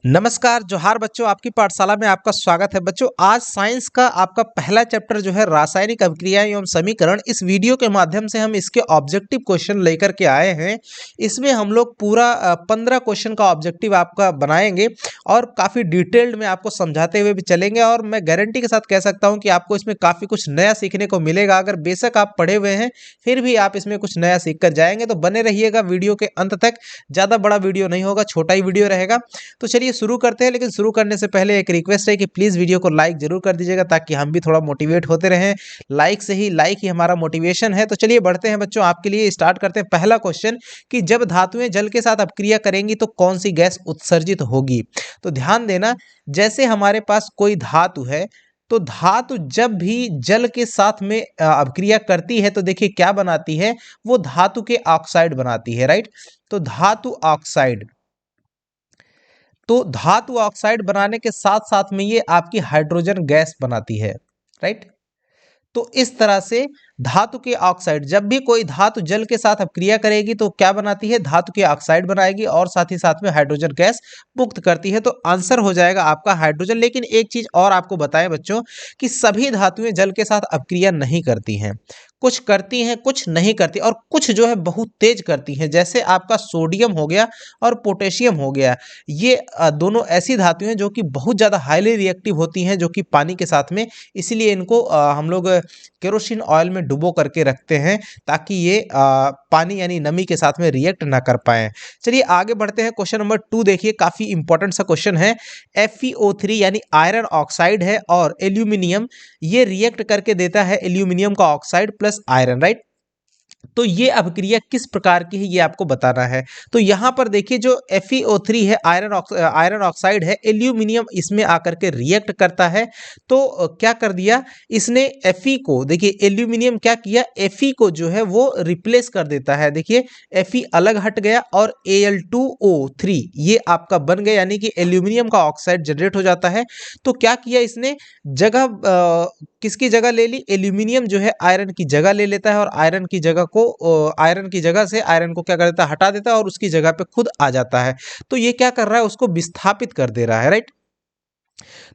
नमस्कार जोहार बच्चों, आपकी पाठशाला में आपका स्वागत है। बच्चों, आज साइंस का आपका पहला चैप्टर जो है रासायनिक अभिक्रिया एवं समीकरण, इस वीडियो के माध्यम से हम इसके ऑब्जेक्टिव क्वेश्चन लेकर के आए हैं। इसमें हम लोग पूरा 15 क्वेश्चन का ऑब्जेक्टिव आपका बनाएंगे और काफ़ी डिटेल्ड में आपको समझाते हुए भी चलेंगे। और मैं गारंटी के साथ कह सकता हूँ कि आपको इसमें काफ़ी कुछ नया सीखने को मिलेगा। अगर बेशक आप पढ़े हुए हैं फिर भी आप इसमें कुछ नया सीख कर जाएंगे। तो बने रहिएगा वीडियो के अंत तक। ज़्यादा बड़ा वीडियो नहीं होगा, छोटा ही वीडियो रहेगा। तो चलिए शुरू करते हैं, लेकिन शुरू करने से पहले एक रिक्वेस्ट है कि प्लीज़ वीडियो को लाइक जरूर कर दीजिएगा ताकि हम भी थोड़ा मोटिवेट होते रहें। लाइक ही हमारा मोटिवेशन है। तो चलिए बढ़ते हैं बच्चों, आपके लिए स्टार्ट करते हैं पहला क्वेश्चन कि जब धातुएं जल के साथ अपक्रिया करेंगी तो कौन सी गैस उत्सर्जित होगी। तो ध्यान देना, जैसे हमारे पास कोई धातु है तो धातु जब भी जल के साथ में अपक्रिया करती है तो देखिए क्या बनाती है, वो धातु के ऑक्साइड बनाती है, राइट। तो धातु ऑक्साइड बनाने के साथ साथ में ये आपकी हाइड्रोजन गैस बनाती है, राइट। तो इस तरह से धातु के ऑक्साइड, जब भी कोई धातु जल के साथ अपक्रिया करेगी तो क्या बनाती है, धातु के ऑक्साइड बनाएगी और साथ ही साथ में हाइड्रोजन गैस मुक्त करती है। तो आंसर हो जाएगा आपका हाइड्रोजन। लेकिन एक चीज और आपको बताएं बच्चों कि सभी धातुएं जल के साथ अपक्रिया नहीं करती हैं। कुछ करती हैं, कुछ नहीं करती, और कुछ जो है बहुत तेज करती हैं। जैसे आपका सोडियम हो गया और पोटेशियम हो गया, ये दोनों ऐसी धातुएं जो कि बहुत ज़्यादा हाईली रिएक्टिव होती हैं जो कि पानी के साथ में, इसीलिए इनको हम लोग केरोसिन ऑयल में डुबो करके रखते हैं ताकि ये पानी यानी नमी के साथ में रिएक्ट ना कर पाए। चलिए आगे बढ़ते हैं। क्वेश्चन नंबर 2 देखिए, काफ़ी इंपॉर्टेंट सा क्वेश्चन है। FeO3 यानी आयरन ऑक्साइड है और एल्यूमिनियम, ये रिएक्ट करके देता है एल्यूमिनियम का ऑक्साइड प्लस आयरन, राइट। तो ये अभिक्रिया किस प्रकार की है ये आपको बताना है। तो यहाँ पर देखिए जो FeO3 है, आयरन ऑक्साइड है, एल्यूमिनियम इसमें आकर के रिएक्ट करता है। तो क्या कर दिया इसने, Fe को, देखिए एल्यूमिनियम क्या किया, Fe को जो है वो रिप्लेस कर देता है। देखिए Fe अलग हट गया और Al2O3 ये आपका बन गया, यानी कि एल्यूमिनियम का ऑक्साइड जनरेट हो जाता है। तो क्या किया इसने, जगह किसकी जगह ले ली, एल्यूमिनियम जो है आयरन की जगह ले लेता है और आयरन की जगह से आयरन को क्या कर देता है, हटा देता है और उसकी जगह पे खुद आ जाता है। तो ये क्या कर रहा है, उसको विस्थापित कर दे रहा है, राइट।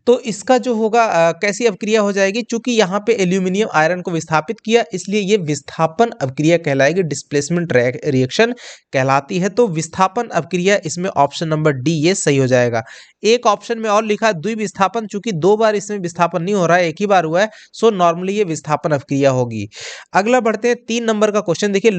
तो इसका जो होगा कैसी अभिक्रिया हो जाएगी, चूंकि यहाँ पे एल्यूमिनियम आयरन को विस्थापित किया इसलिए ये विस्थापन अभिक्रिया कहलाएगी, डिस्प्लेसमेंट रिएक्शन कहलाती है। तो विस्थापन अभिक्रिया इसमें ऑप्शन नंबर डी ये सही हो जाएगा। एक ऑप्शन में और लिखा है द्विविस्थापन, चूंकि 2 बार इसमें विस्थापन नहीं हो रहा है, एक ही बार हुआ है, सो नॉर्मली ये विस्थापन अभिक्रिया होगी। अगला बढ़ते हैं 3 नंबर का क्वेश्चन। देखिए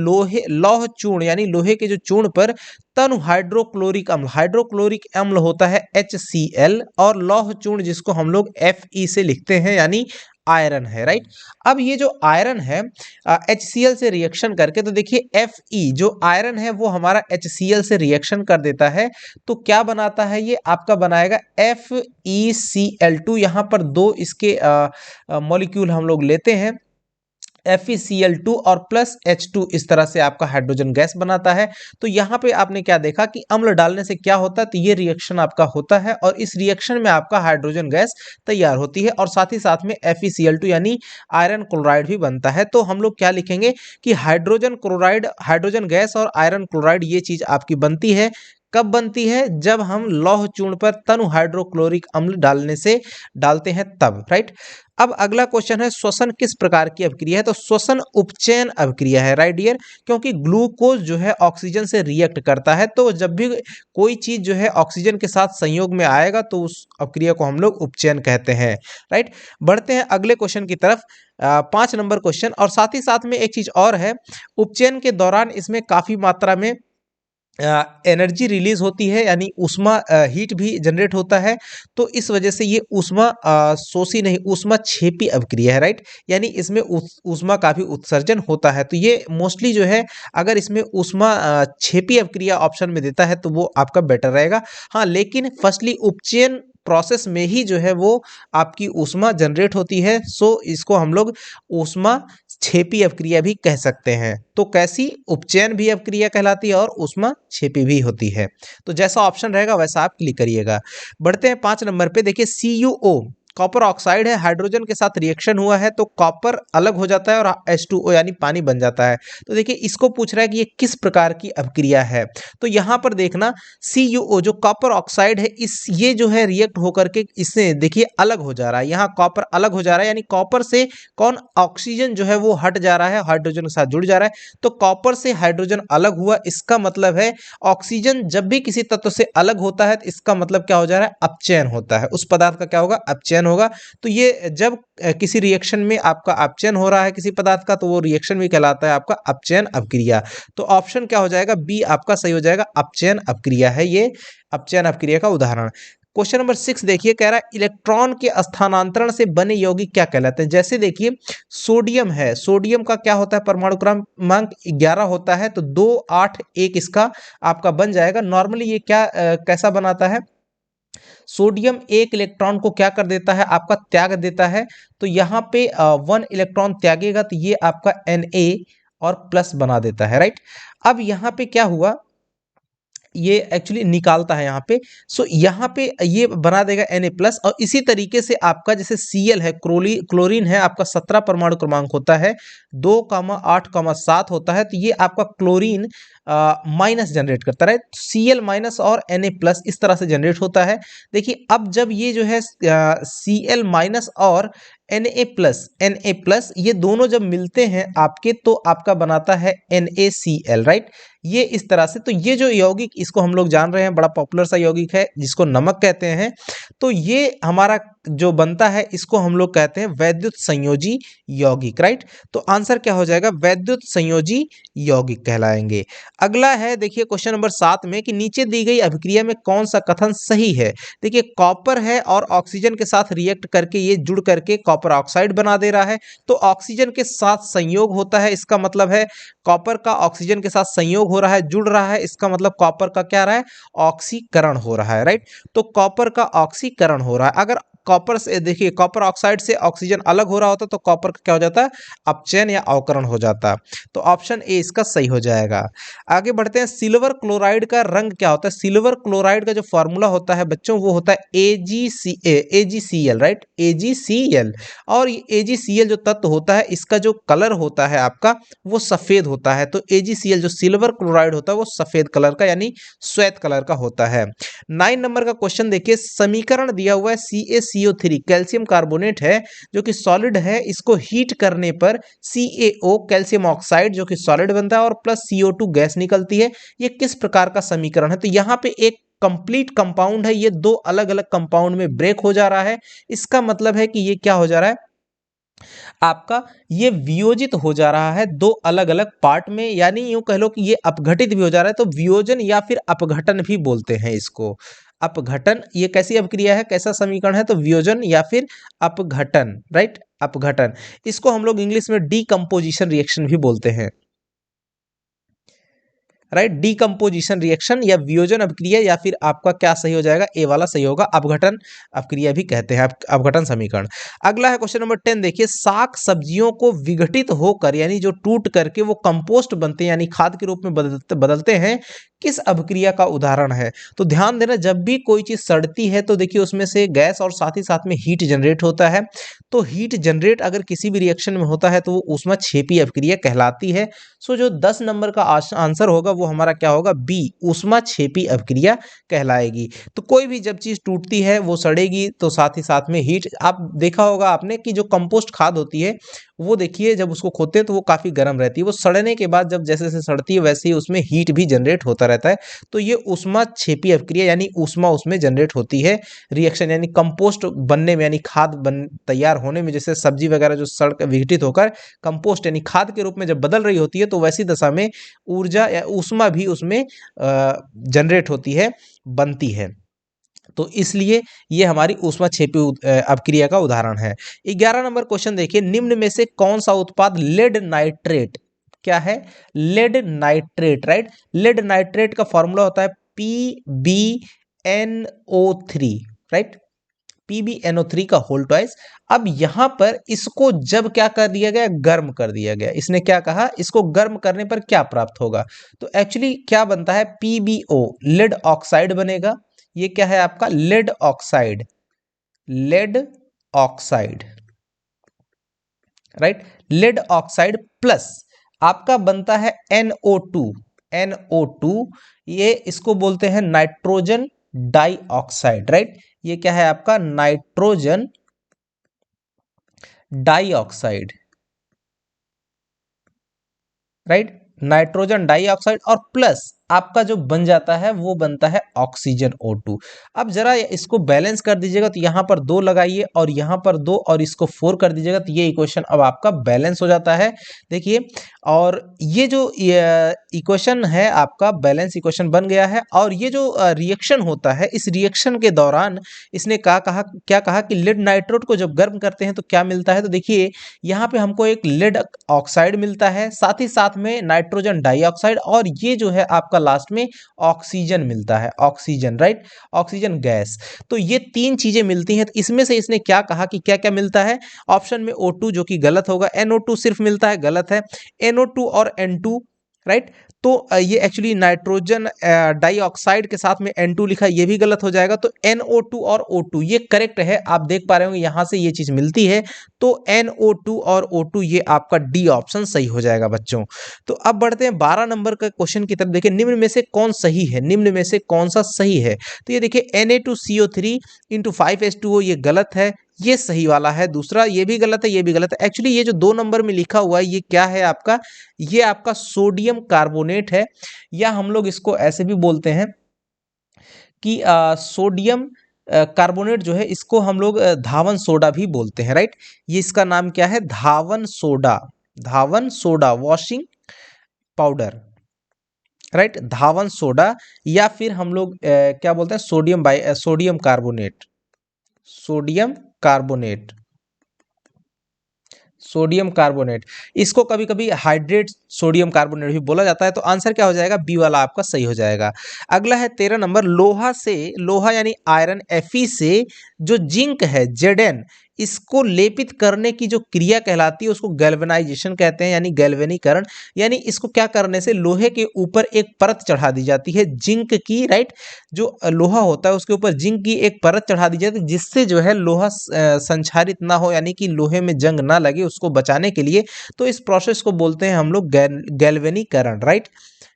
लौह चूर्ण यानी लोहे के जो चूर्ण पर तनु हाइड्रोक्लोरिक अम्ल होता है HCl, और लौह चूर्ण जिसको हम लोग Fe से लिखते हैं यानी आयरन है, राइट। अब ये जो आयरन है HCl से रिएक्शन करके, तो देखिए Fe जो आयरन है वो हमारा HCl से रिएक्शन कर देता है। तो क्या बनाता है, ये आपका बनाएगा FeCl2। यहाँ पर 2 इसके मॉलिक्यूल हम लोग लेते हैं, FeCl2 और प्लस H2, इस तरह से आपका हाइड्रोजन गैस बनाता है। तो यहाँ पे आपने क्या देखा कि अम्ल डालने से क्या होता है, तो ये रिएक्शन आपका होता है और इस रिएक्शन में आपका हाइड्रोजन गैस तैयार होती है और साथ ही साथ में FeCl2 यानी आयरन क्लोराइड भी बनता है। तो हम लोग क्या लिखेंगे कि हाइड्रोजन गैस और आयरन क्लोराइड ये चीज आपकी बनती है। कब बनती है, जब हम लौह चूर्ण पर तनु हाइड्रोक्लोरिक अम्ल डालते हैं तब, राइट। अब अगला क्वेश्चन है, श्वसन किस प्रकार की अभिक्रिया है। तो श्वसन उपचयन अभिक्रिया है, राइट डियर, क्योंकि ग्लूकोज जो है ऑक्सीजन से रिएक्ट करता है। तो जब भी कोई चीज जो है ऑक्सीजन के साथ संयोग में आएगा तो उस अभिक्रिया को हम लोग उपचयन कहते हैं, राइट। बढ़ते हैं अगले क्वेश्चन की तरफ, 5 नंबर क्वेश्चन। और साथ ही साथ में एक चीज और है, उपचयन के दौरान इसमें काफी मात्रा में एनर्जी रिलीज होती है, यानी ऊष्मा हीट भी जनरेट होता है। तो इस वजह से ये ऊष्मा शोषी नहीं, ऊष्मा छेपी अभिक्रिया है, राइट। यानी इसमें ऊष्मा का भी उत्सर्जन होता है। तो ये मोस्टली जो है अगर इसमें ऊष्मा छेपी अभिक्रिया ऑप्शन में देता है तो वो आपका बेटर रहेगा। हाँ, लेकिन फर्स्टली उपचयन प्रोसेस में ही जो है वो आपकी ऊष्मा जनरेट होती है। सो इसको हम लोग ऊष्मा छेपी अभिक्रिया भी कह सकते हैं। तो कैसी, उपचयन भी अभिक्रिया कहलाती है और ऊष्मा छेपी भी होती है। तो जैसा ऑप्शन रहेगा वैसा आप क्लिक करिएगा। बढ़ते हैं 5 नंबर पे। देखिए CuO कॉपर ऑक्साइड है, हाइड्रोजन के साथ रिएक्शन हुआ है तो कॉपर अलग हो जाता है और H2O यानी पानी बन जाता है। तो देखिए इसको पूछ रहा है कि ये किस प्रकार की अभिक्रिया है। तो यहाँ पर देखना CuO जो कॉपर ऑक्साइड है ये जो है रिएक्ट होकर के इससे देखिए अलग हो जा रहा है। यहाँ कॉपर अलग हो जा रहा है यानी कॉपर से कौन ऑक्सीजन जो है वो हट जा रहा है, हाइड्रोजन के साथ जुड़ जा रहा है। तो कॉपर से हाइड्रोजन अलग हुआ, इसका मतलब है ऑक्सीजन जब भी किसी तत्व से अलग होता है तो इसका मतलब क्या हो जा रहा है, अपचयन होता है। उस पदार्थ का क्या होगा, अपचयन होगा। तो ये जब किसी रिएक्शन में आपका अपचयन हो रहा है किसी पदार्थ का, तो वो रिएक्शन भी कहलाता है आपका अपचयन अपक्रिया। तो ऑप्शन क्या हो जाएगा, बी आपका सही हो जाएगा, अपचयन अपक्रिया है ये, अपचयन अपक्रिया का उदाहरण। क्वेश्चन नंबर 6 देखिए, कह रहा है इलेक्ट्रॉन के स्थानांतरण से बने यौगिक क्या कहलाते हैं। जैसे देखिए सोडियम है, सोडियम का क्या होता है, परमाणु क्रमांक 11 होता है, तो 2 8 1 इसका आपका बन जाएगा। नॉर्मली ये क्या कैसा बनाता है, सोडियम एक इलेक्ट्रॉन को क्या कर देता है, आपका त्याग देता है। तो यहाँ पे 1 इलेक्ट्रॉन त्यागेगा तो ये आपका Na और प्लस बना देता है, राइट। अब यहाँ पे क्या हुआ, ये एक्चुअली निकालता है यहाँ पे। सो यहाँ पे ये बना देगा Na+, और इसी तरीके से आपका जैसे Cl है, क्लोरीन है, आपका 17 परमाणु क्रमांक होता है, 2, 8, 7 होता है, तो ये आपका क्लोरीन माइनस जनरेट करता है। Cl- और Na+ इस तरह से जनरेट होता है। देखिए अब जब ये जो है Cl- और Na+ ये दोनों जब मिलते हैं आपके, तो आपका बनाता है NaCl, राइट। ये इस तरह से, तो ये जो यौगिक इसको हम लोग जान रहे हैं, बड़ा पॉपुलर सा यौगिक है जिसको नमक कहते हैं। तो ये हमारा जो बनता है इसको हम लोग कहते हैं वैद्युत संयोजी यौगिक, राइट। तो आंसर क्या हो जाएगा, वैद्युत संयोजी यौगिक कहलाएंगे। अगला है देखिए क्वेश्चन नंबर 7 में कि नीचे दी गई अभिक्रिया में कौन सा कथन सही है। देखिए कॉपर है और ऑक्सीजन के साथ रिएक्ट करके ये जुड़ करके कॉपर ऑक्साइड बना दे रहा है, तो ऑक्सीजन के साथ संयोग होता है, इसका मतलब है कॉपर का ऑक्सीजन के साथ संयोग हो रहा है, जुड़ रहा है, इसका मतलब कॉपर का क्या रहा है, ऑक्सीकरण हो रहा है, राइट। तो कॉपर का ऑक्सीकरण हो रहा है। अगर कॉपर से देखिए कॉपर ऑक्साइड से ऑक्सीजन अलग हो रहा होता तो कॉपर का क्या हो जाता है, अपचयन या अवकरण हो जाता। तो ऑप्शन ए इसका सही हो जाएगा। आगे बढ़ते हैं, सिल्वर क्लोराइड का रंग क्या होता है। सिल्वर क्लोराइड का जो फॉर्मूला होता है बच्चों वो होता है AgCl, राइट, AgCl। और ये AgCl जो तत्व होता है इसका जो कलर होता है आपका वो सफेद होता है। तो AgCl जो सिल्वर क्लोराइड होता है वो सफेद कलर का यानी श्वेत कलर का होता है। 9 नंबर का क्वेश्चन देखिए, समीकरण दिया हुआ है CaCO3 कैल्शियम कार्बोनेट है जो कि सॉलिड है, इसको हीट करने पर CaO कैल्शियम ऑक्साइड जो कि सॉलिड बनता है और प्लस CO2 गैस निकलती है। ये किस प्रकार का समीकरण है। तो यहाँ पे एक कंप्लीट कंपाउंड है, ये दो अलग अलग कंपाउंड में ब्रेक हो जा रहा है। इसका मतलब है कि ये क्या हो जा रहा है, आपका ये वियोजित हो जा रहा है दो अलग अलग पार्ट में, यानी यूं कह लो कि ये अपघटित भी हो जा रहा है। तो वियोजन या फिर अपघटन भी बोलते हैं इसको, अपघटन। ये कैसी अभिक्रिया है, कैसा समीकरण है, तो वियोजन या फिर अपघटन, राइट, अपघटन। इसको हम लोग इंग्लिश में डीकंपोजिशन रिएक्शन भी बोलते हैं, राइट, डीकंपोजिशन रिएक्शन या वियोजन अभिक्रिया, या फिर आपका क्या सही हो जाएगा, ए वाला सही होगा, अपघटन अभिक्रिया भी कहते हैं, अपघटन समीकरण। अगला है क्वेश्चन नंबर 10 देखिए, साग सब्जियों को विघटित होकर यानी जो टूट करके वो कंपोस्ट बनते हैं यानी खाद के रूप में बदलते हैं, किस अभिक्रिया का उदाहरण है। तो ध्यान देना, जब भी कोई चीज सड़ती है तो देखिए उसमें से गैस और साथ ही साथ में हीट जनरेट होता है। तो हीट जनरेट अगर किसी भी रिएक्शन में होता है तो वो ऊष्माक्षेपी अभिक्रिया कहलाती है। सो जो 10 नंबर का आंसर होगा वो हमारा क्या होगा, बी, ऊष्माक्षेपी अभिक्रिया कहलाएगी। तो कोई भी जब चीज टूटती है वो सड़ेगी, तो साथ ही साथ में हीट, आप देखा होगा आपने कि जो कंपोस्ट खाद होती है वो देखिए जब उसको खोदते हैं तो वो काफी गर्म रहती है, वो सड़ने के बाद जब जैसे जैसे सड़ती है वैसे ही उसमें हीट भी जनरेट होता रहता है। तो ये ऊष्माक्षेपी अभिक्रिया यानी ऊष्मा उसमें जनरेट होती है, रिएक्शन यानी कंपोस्ट बनने में यानी खाद बन तैयार होने में, जैसे सब्जी वगैरह जो सड़ विघटित होकर कंपोस्ट यानी खाद के रूप में जब बदल रही होती है, तो वैसी दशा में ऊर्जा या ऊष्मा भी उसमें जनरेट होती है, बनती है। तो इसलिए ये हमारी ऊष्माक्षेपी अभिक्रिया का उदाहरण है। 11 नंबर क्वेश्चन देखिए, निम्न में से कौन सा उत्पाद लेड नाइट्रेट, क्या है, lead nitrate, right. Lead nitrate का फॉर्मूला होता है PbNO3, राइट, PbNO3 का होल ट्वाइस। अब यहां पर इसको जब क्या कर दिया गया, गर्म कर दिया गया। इसने क्या कहा, इसको गर्म करने पर क्या प्राप्त होगा। तो एक्चुअली क्या बनता है, PbO लेड ऑक्साइड बनेगा। ये क्या है आपका, lead oxide, lead oxide, right. Lead oxide plus आपका बनता है NO2, NO2 ये इसको बोलते हैं नाइट्रोजन डाइऑक्साइड, राइट। ये क्या है आपका nitrogen dioxide, right. Nitrogen dioxide और प्लस आपका जो बन जाता है वो बनता है ऑक्सीजन O2। अब जरा इसको बैलेंस कर दीजिएगा तो यहाँ पर 2 लगाइए और यहाँ पर 2 और इसको 4 कर दीजिएगा तो ये इक्वेशन अब आपका बैलेंस हो जाता है। देखिए, और ये जो इक्वेशन है आपका बैलेंस इक्वेशन बन गया है। और ये जो रिएक्शन होता है, इस रिएक्शन के दौरान इसने क्या कहा कि लेड नाइट्रोट को जब गर्म करते हैं तो क्या मिलता है, तो देखिए यहाँ पे हमको एक लेड ऑक्साइड मिलता है, साथ ही साथ में नाइट्रोजन डाइऑक्साइड और ये जो है आपका लास्ट में ऑक्सीजन मिलता है, ऑक्सीजन, राइट, ऑक्सीजन गैस। तो ये 3 चीजें मिलती हैं। तो इसमें से इसने क्या कहा कि क्या क्या मिलता है, ऑप्शन में O2 जो कि गलत होगा, NO2 सिर्फ मिलता है, गलत है, NO2 और N2, राइट। तो ये एक्चुअली नाइट्रोजन डाइऑक्साइड के साथ में N2 लिखा है, ये भी गलत हो जाएगा। तो NO2 और O2 ये करेक्ट है, आप देख पा रहे होंगे यहाँ से ये चीज मिलती है। तो NO2 और O2 ये आपका डी ऑप्शन सही हो जाएगा बच्चों। तो अब बढ़ते हैं 12 नंबर का क्वेश्चन की तरफ। देखिए निम्न में से कौन सही है, निम्न में से कौन सा सही है, तो ये देखिए Na2CO3 इंटू 5H2O ये गलत है, ये सही वाला है। दूसरा ये भी गलत है, ये भी गलत है। एक्चुअली ये जो 2 नंबर में लिखा हुआ है ये क्या है आपका, ये आपका सोडियम कार्बोनेट है, या हम लोग इसको ऐसे भी बोलते हैं कि सोडियम कार्बोनेट जो है इसको हम लोग धावन सोडा भी बोलते हैं, राइट। ये इसका नाम क्या है, धावन सोडा, धावन सोडा वॉशिंग पाउडर, राइट, धावन सोडा, या फिर हम लोग क्या बोलते हैं sodium carbonate, sodium carbonate, sodium carbonate. इसको कभी कभी हाइड्रेट सोडियम कार्बोनेट भी बोला जाता है। तो आंसर क्या हो जाएगा, बी वाला आपका सही हो जाएगा। अगला है 13 नंबर, लोहा यानी आयरन Fe से जो जिंक है Zn इसको लेपित करने की जो क्रिया कहलाती है उसको गैल्वेनाइजेशन कहते हैं, यानी गैल्वेनीकरण। यानी इसको क्या करने से लोहे के ऊपर एक परत चढ़ा दी जाती है जिंक की, राइट। जो लोहा होता है उसके ऊपर जिंक की एक परत चढ़ा दी जाती है जिससे जो है लोहा संक्षारित ना हो, यानी कि लोहे में जंग ना लगे, उसको बचाने के लिए। तो इस प्रोसेस को बोलते हैं हम लोग गैल्वेनीकरण, राइट,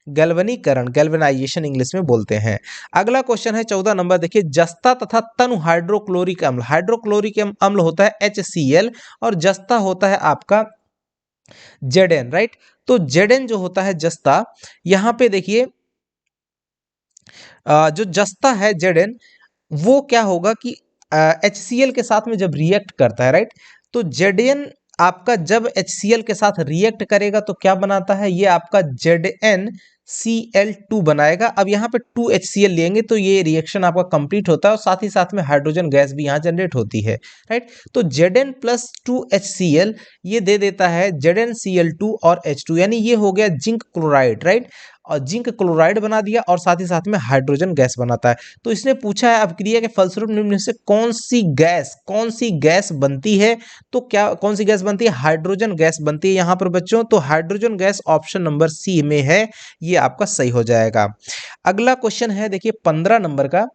गैल्वेनीकरण, गैल्वेनाइजेशन इंग्लिश में बोलते हैं। अगला क्वेश्चन है 14 नंबर, देखिए जस्ता तथा तनु हाइड्रोक्लोरिक अम्ल, हाइड्रोक्लोरिक अम्ल होता है HCl और जस्ता होता है आपका Zn, राइट। तो Zn जो होता है जस्ता, यहां पे देखिए जो जस्ता है Zn वो क्या होगा कि HCl के साथ में जब रिएक्ट करता है, राइट, तो Zn आपका जब HCl के साथ रिएक्ट करेगा तो क्या बनाता है, ये आपका ZnCl2 बनाएगा। अब यहाँ पे 2 HCl लेंगे तो ये रिएक्शन आपका कंप्लीट होता है और साथ ही साथ में हाइड्रोजन गैस भी यहाँ जनरेट होती है, राइट। तो Zn प्लस 2 HCl ये दे देता है ZnCl2 और H2, यानी ये हो गया जिंक क्लोराइड, राइट, और जिंक क्लोराइड बना दिया और साथ ही साथ में हाइड्रोजन गैस बनाता है। तो इसने पूछा है अपक्रिया के फलस्वरूप निम्न में से कौन सी गैस बनती है, तो क्या कौन सी गैस बनती है, हाइड्रोजन गैस बनती है यहाँ पर बच्चों। तो hydrogen gas option number C में है, ये आपका सही हो जाएगा। अगला क्वेश्चन है देखिए 15 नंबर का।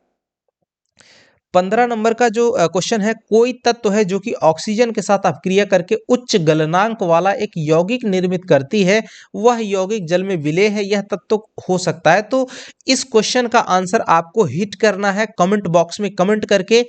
15 नंबर का जो क्वेश्चन है, कोई तत्व है जो कि ऑक्सीजन के साथ अपक्रिया करके उच्च गलनांक वाला एक यौगिक निर्मित करती है, वह यौगिक जल में विलेय है, यह तत्व हो सकता है। तो इस क्वेश्चन का आंसर आपको हिट करना है कमेंट बॉक्स में, कमेंट करके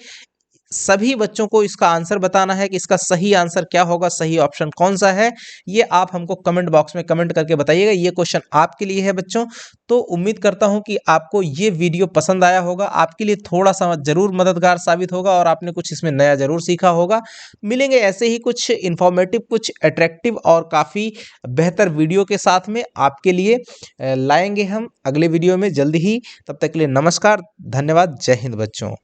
सभी बच्चों को इसका आंसर बताना है कि इसका सही आंसर क्या होगा, सही ऑप्शन कौन सा है, ये आप हमको कमेंट बॉक्स में कमेंट करके बताइएगा। ये क्वेश्चन आपके लिए है बच्चों। तो उम्मीद करता हूं कि आपको ये वीडियो पसंद आया होगा, आपके लिए थोड़ा सा जरूर मददगार साबित होगा और आपने कुछ इसमें नया जरूर सीखा होगा। मिलेंगे ऐसे ही कुछ इंफॉर्मेटिव, कुछ अट्रैक्टिव और काफ़ी बेहतर वीडियो के साथ में आपके लिए लाएंगे हम अगले वीडियो में जल्दी ही। तब तक के लिए नमस्कार, धन्यवाद, जय हिंद बच्चों।